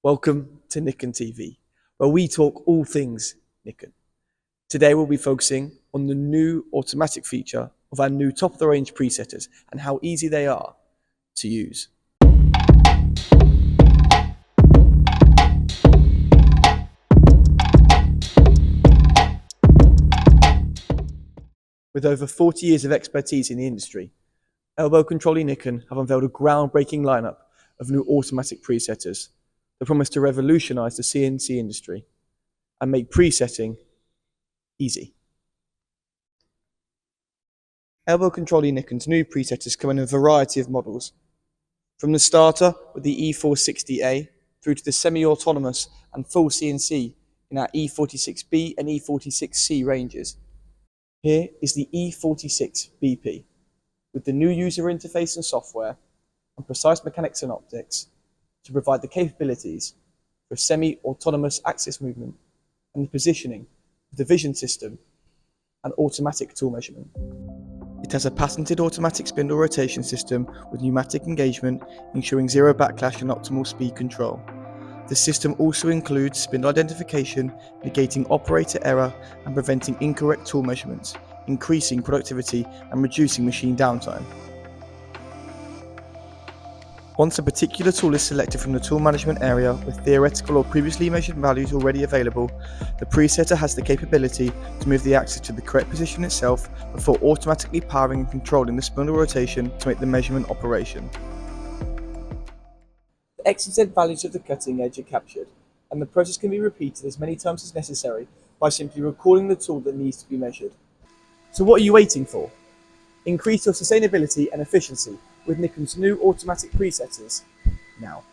Welcome to NIKKEN TV, where we talk all things Nikken. Today we'll be focusing on the new automatic feature of our new top-of-the-range presetters and how easy they are to use. With over 40 years of expertise in the industry, Elbow Control Nikken have unveiled a groundbreaking lineup of new automatic presetters that promise to revolutionize the CNC industry and make presetting easy. Elbow Control Nikken's new presetters come in a variety of models, from the starter with the E46A through to the semi-autonomous and full CNC in our E46B and E46C ranges. Here is the E46BP with the new user interface and software and precise mechanics and optics to provide the capabilities for semi-autonomous axis movement and the positioning of the vision system and automatic tool measurement. It has a patented automatic spindle rotation system with pneumatic engagement, ensuring zero backlash and optimal speed control. The system also includes spindle identification, negating operator error and preventing incorrect tool measurements, increasing productivity and reducing machine downtime. Once a particular tool is selected from the tool management area with theoretical or previously measured values already available, the presetter has the capability to move the axis to the correct position itself before automatically powering and controlling the spindle rotation to make the measurement operation. The X and Z values of the cutting edge are captured, and the process can be repeated as many times as necessary by simply recalling the tool that needs to be measured. So what are you waiting for? Increase your sustainability and efficiency with Nikken's new automatic presetters now.